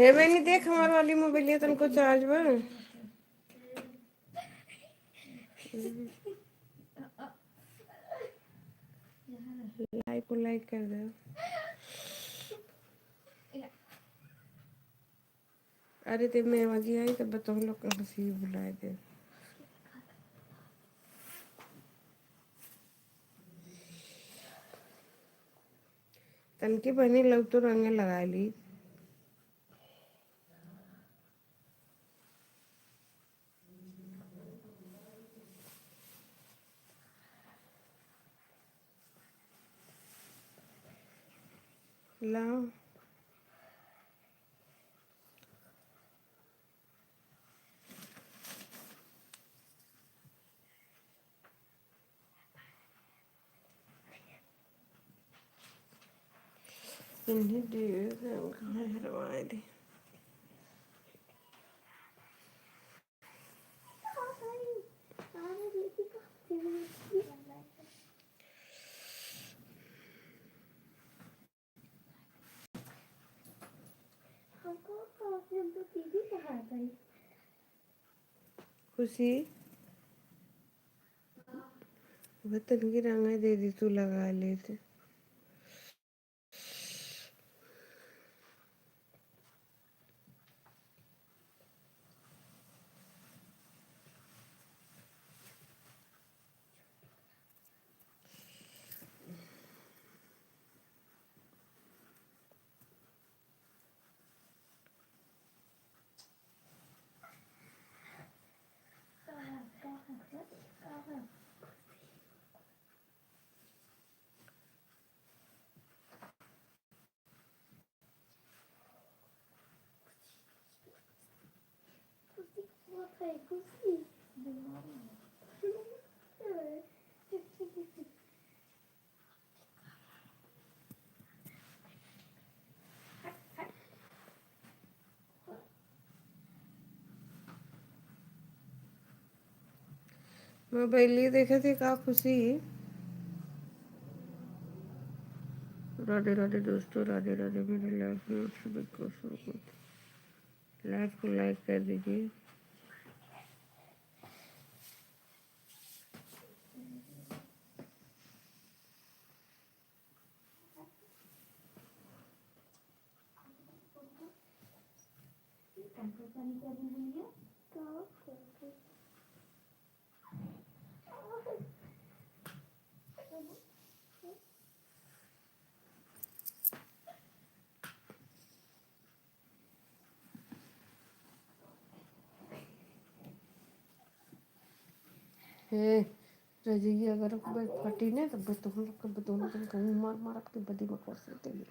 हे बहनी देख हमार वाली मोबाइल तनको चार्ज बा। लाइक को लाइक कर दे। अरे ते मैं आवाजी आई तब बताओ लोग हंसी बुलाए थे। तनकी बहनी लग तो रंगे लगा ली। लाओ इन्हें दे हरवाए दे। खुशी वो तनकी रंगा दे दी तू लगा लेते। मोबाइल देखे थे का खुशी। राधे राधे दोस्तों, राधे राधे मेरे लाइफ में आप सभी को स्वागत। लाइव को लाइक कर दीजिए। हे रजी अगर फटी ना तब तो हम लोग दोनों दिन कहूँ मार मार आपके बदी में कर सकते हैं।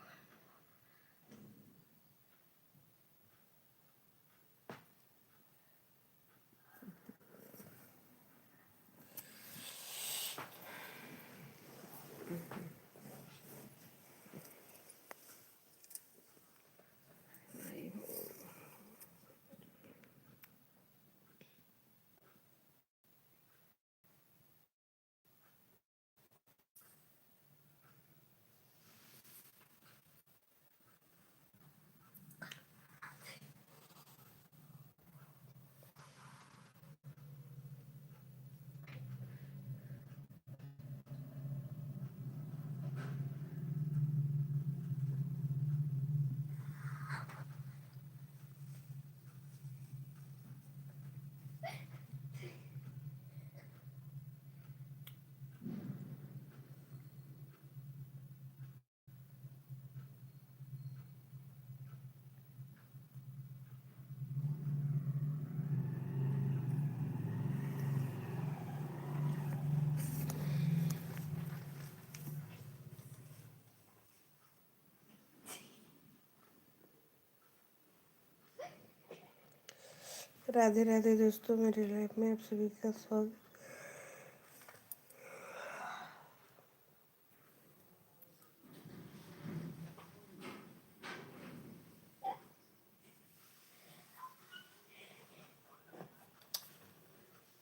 राधे राधे दोस्तों, मेरी लाइफ में आप सभी का स्वागत।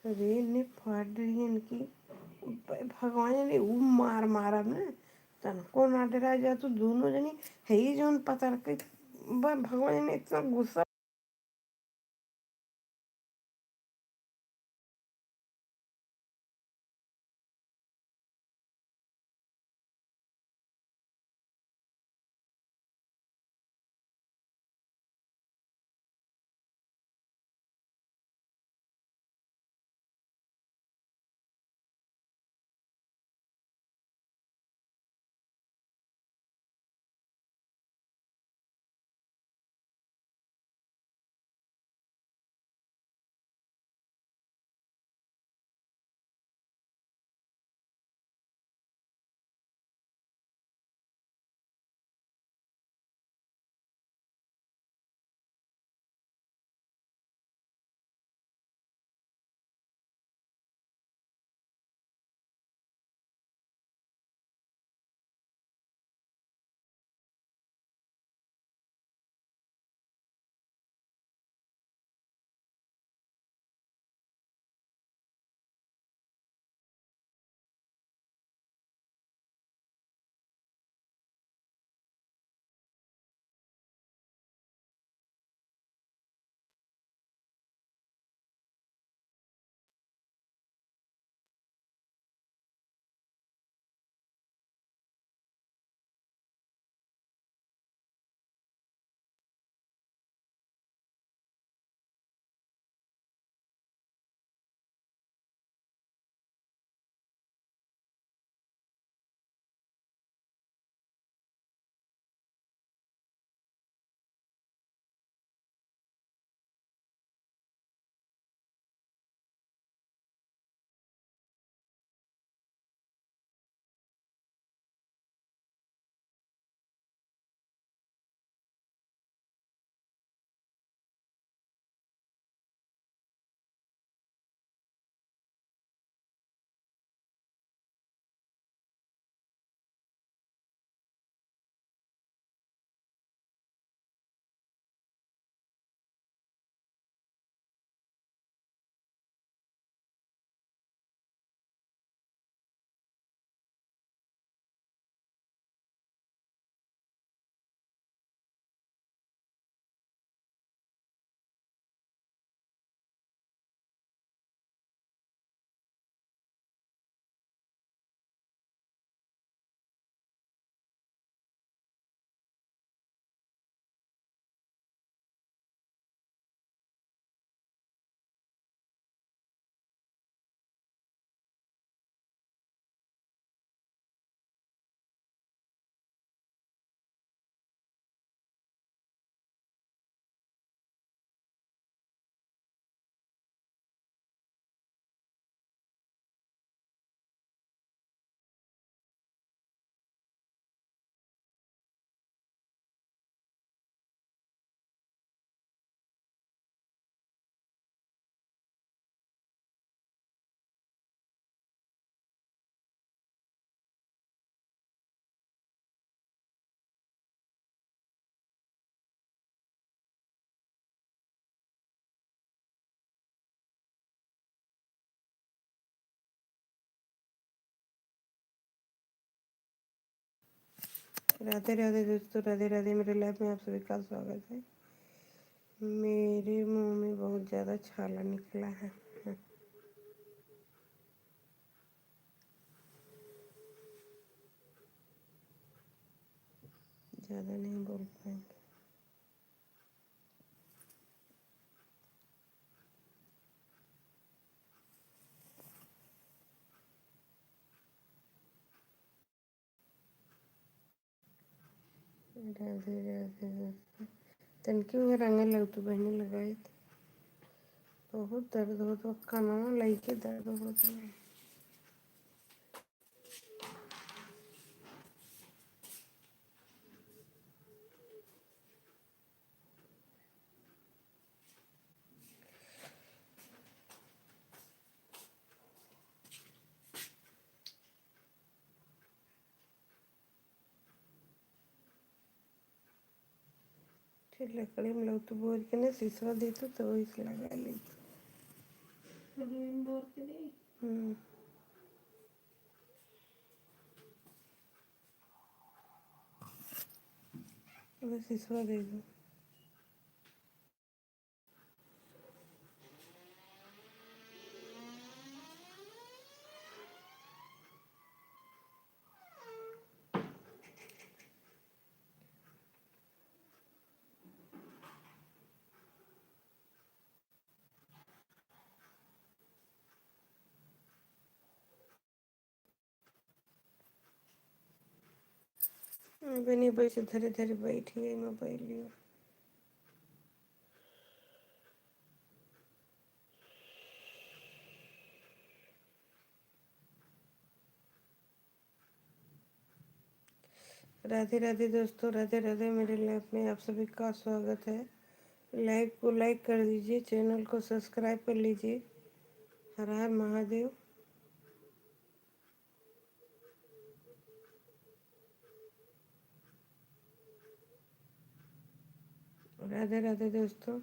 अरे इन्हें फाड़ रही है इनकी भगवान ने वो मार मारा ना तन को ना डरा जा तो दोनों जनी है ही जोन पता रखे भगवान ने इतना गुस्सा राधे राधे दोस्तों, राधे राधे। मेरे लाइफ में आप सभी का स्वागत है। मेरे मुंह में बहुत ज़्यादा छाला निकला है। ज़्यादा नहीं बोल पाएंगे। राधे राधे दोस्तों। तनकी हुए रंग लगतु बहनी लगाए थे। बहुत दर्द हो तो कानों लईके दर्द होता है। लकड़ी में लगतु बोर के ने शीशा दी तो इस लगा ली। बोर के नहीं। शीशा दे दो। बनी बैसे धीरे धीरे बैठी गई मोबाइल लियो। राधे राधे दोस्तों, राधे राधे। मेरे लाइफ में आप सभी का स्वागत है। लाइक को लाइक कर दीजिए, चैनल को सब्सक्राइब कर लीजिए। हर हर महादेव। राधे राधे दोस्तों।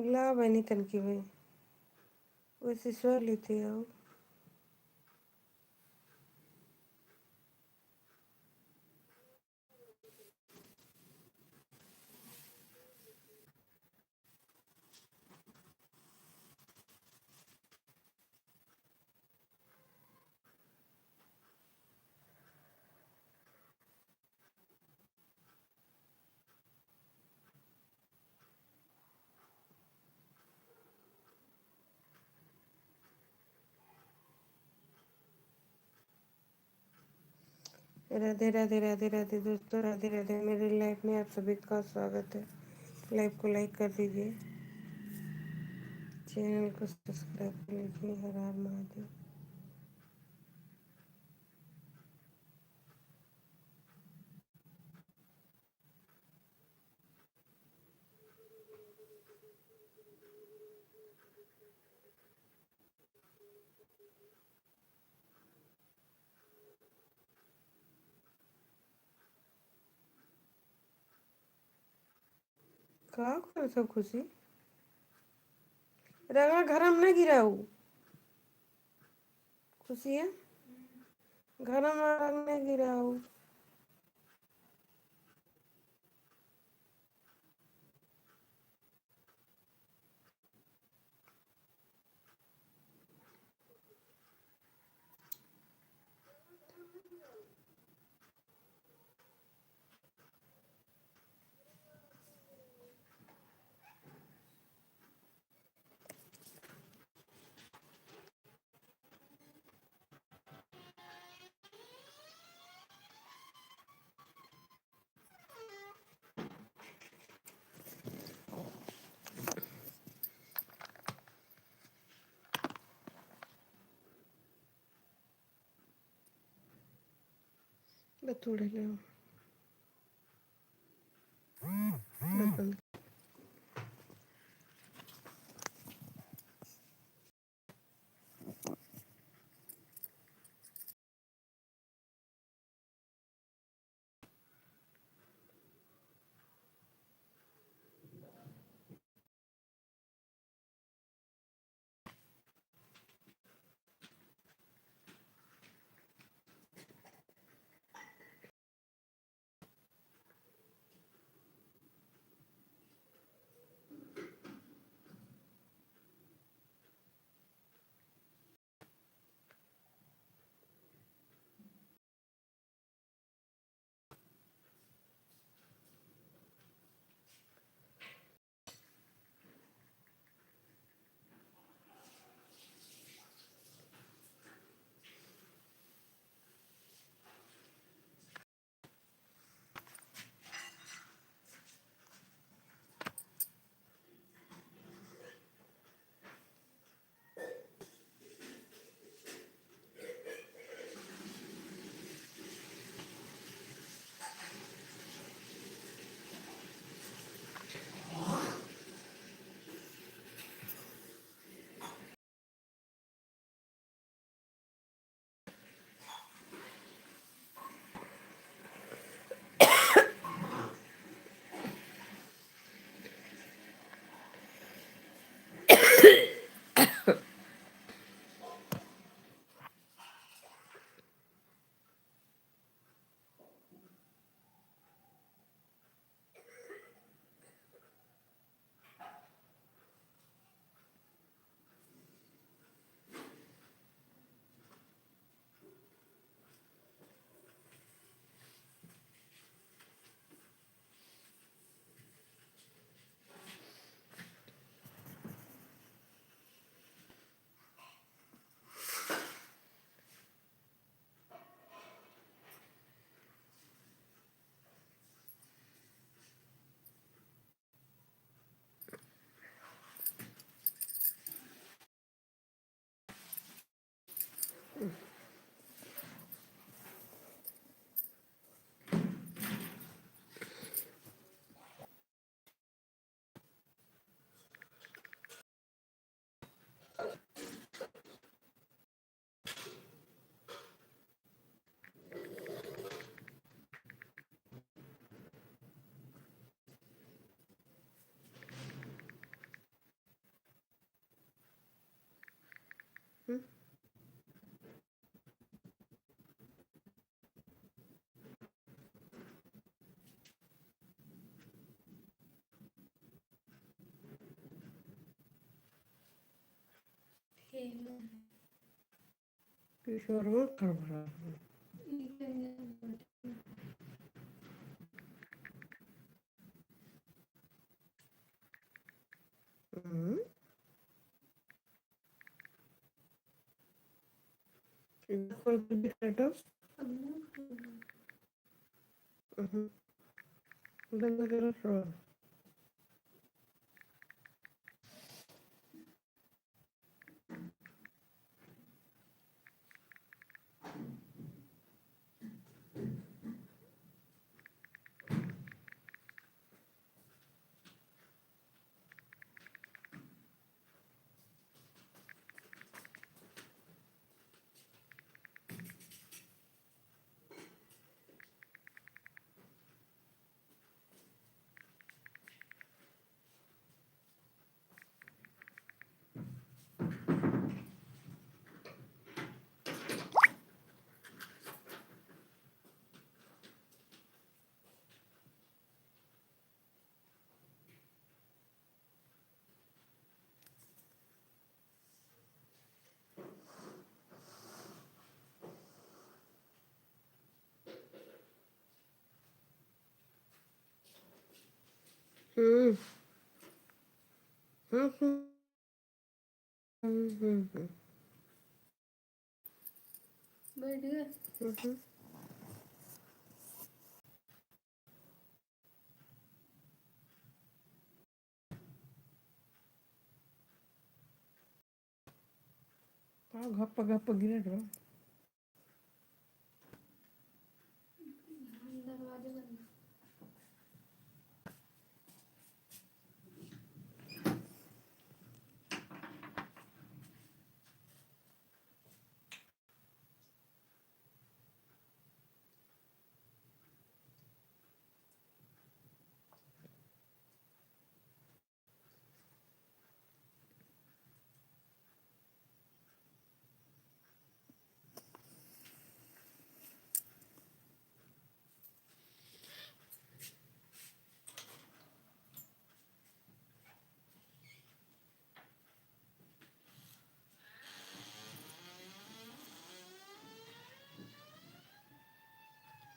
ला बनी तनकी भाई, वैसे स्वर लेते आओ। राधे राधे राधे राधे दोस्तों, राधे राधे। मेरे लाइफ में आप सभी का स्वागत है। लाइव को लाइक कर दीजिए, चैनल को सब्सक्राइब कर लीजिए। हर हर महादेव। का करत हो खुशी? रगड़ा घर में न गिराऊ। खुशी है, घर में रंग न गिराऊ। बतूड़े ले बंद। किशोर में खड़बड़ा। खोल के दिखा तो बंद करो थोड़ा। हम्म हम्म हम्म बैठ गए। गप गप गिरे रहो। दरवाजे बंद।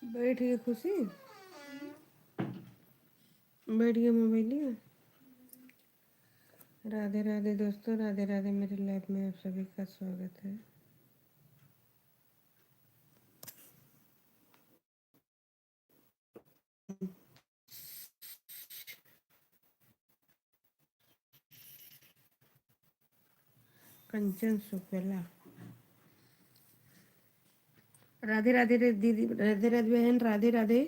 बैठ गई खुशी। बैठ गई मोबाइल लिया। राधे राधे दोस्तों, राधे राधे। मेरे लाइफ में आप सभी का स्वागत है। कंचन सुपेला। राधे राधे रे दीदी, राधे राधे बहन, राधे राधे।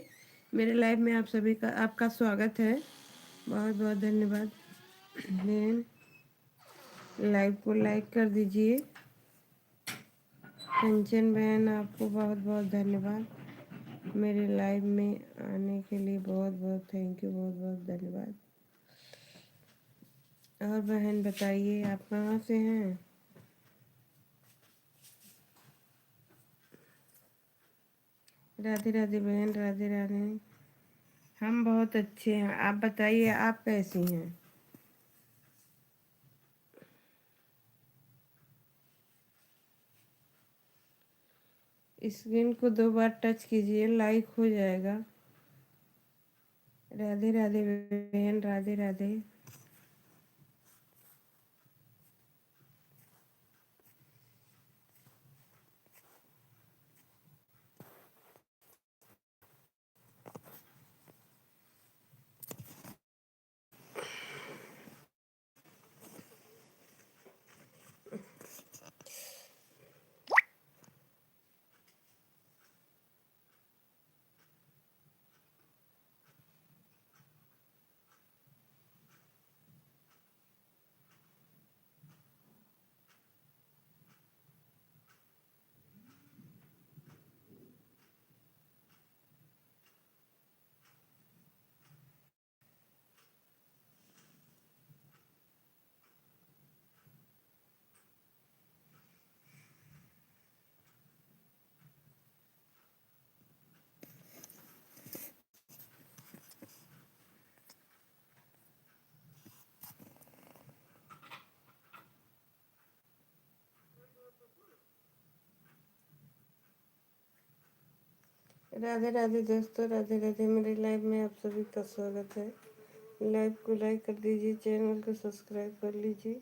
मेरे लाइव में आप सभी का आपका स्वागत है। बहुत बहुत धन्यवाद बहन। लाइव को लाइक कर दीजिए। कंचन बहन, आपको बहुत बहुत धन्यवाद। मेरे लाइव में आने के लिए बहुत बहुत थैंक यू, बहुत बहुत धन्यवाद। और बहन बताइए, आप कहाँ से हैं? राधे राधे बहन, राधे राधे। हम बहुत अच्छे हैं, आप बताइए आप कैसी हैं? स्क्रीन को 2 बार टच कीजिए, लाइक हो जाएगा। राधे राधे बहन, राधे राधे। राधे राधे दोस्तों, राधे राधे। मेरे लाइव में आप सभी का स्वागत है। लाइव को लाइक कर दीजिए, चैनल को सब्सक्राइब कर लीजिए।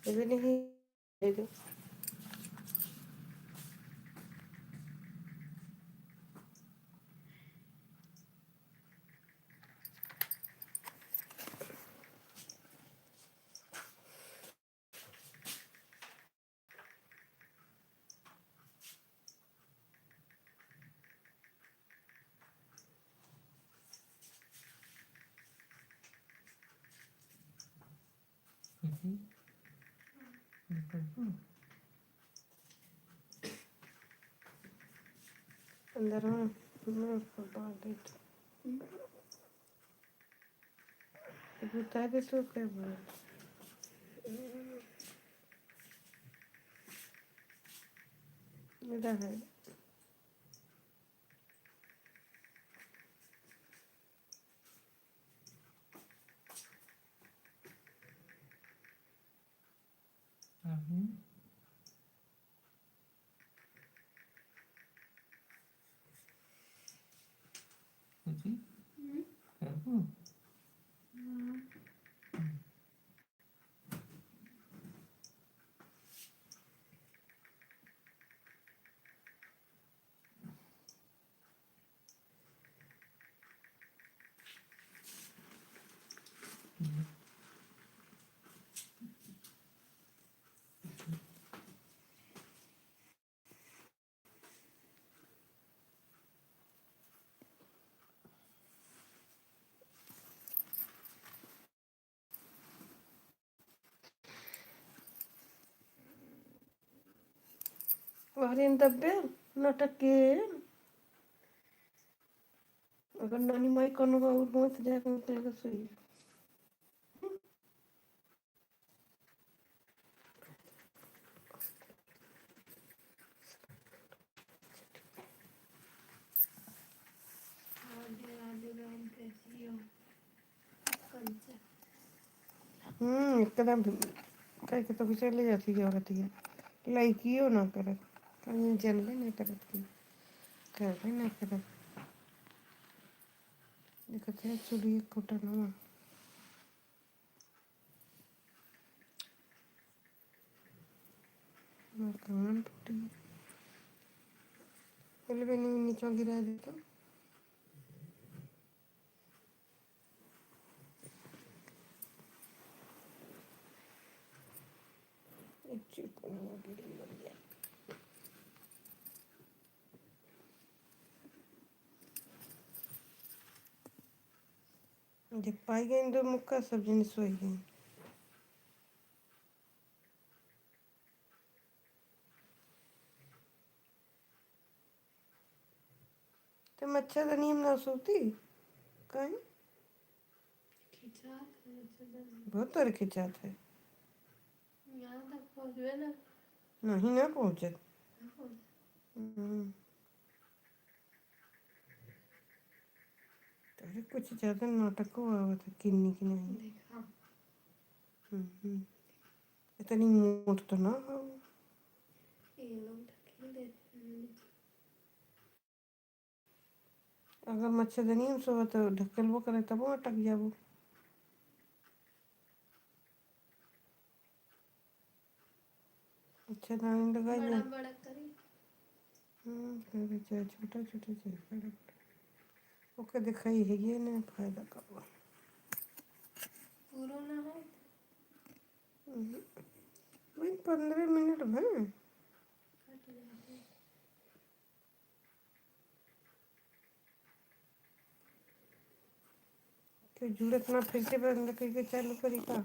अभी नहीं दे दो। अंदर हूँ मैं उसको डाल देती हूँ। बता दे तो क्या बोल। मेरा है और इन दब्बे नाटक के अगर नानी माई कौन और बहुत जाकर निकल सही। राधे राधे बहन, कैसी हो? कंचा एकदम कह के तो चले जाती है औरत ये लाइकियो ना करत कहीं जनबे नहीं करत की करबे ना करत। देखत है चुड़ी कोटा ना कान टूटी पहले भी नहीं नीचे गिरा देता। एक चीज को नहीं गिरी मर गया। जब पाई गई दो मुक्का सब जन सोई गई। तो मच्छरदानी हम ना सोती कहीं खिंचा बहुत तर खिंचात है। यहाँ तक पहुँचवे ना। नहीं ना पहुंचत। ना पहुँच। हम्म, तो कुछ ज्यादा नाटक को आवत है किन्नी की नहीं। देखा हम्म, इतनी मोट तो ना हो। ये लोग ढकेल देते हैं। अगर मच्छरदानी हम सोवा तो ढकलबो करे तब वो अटक जाबो। मच्छरदानी लगाई बड़ा जाए। बड़ा करी चाहे छोटा छोटा चाहे बड़ा बड़ा ओके दिखाई है ये ना फायदा का हुआ। पूरा ना है। भाई 15 मिनट में कट जाते तो जुड़त ना फिर से बंद करके चालू करी का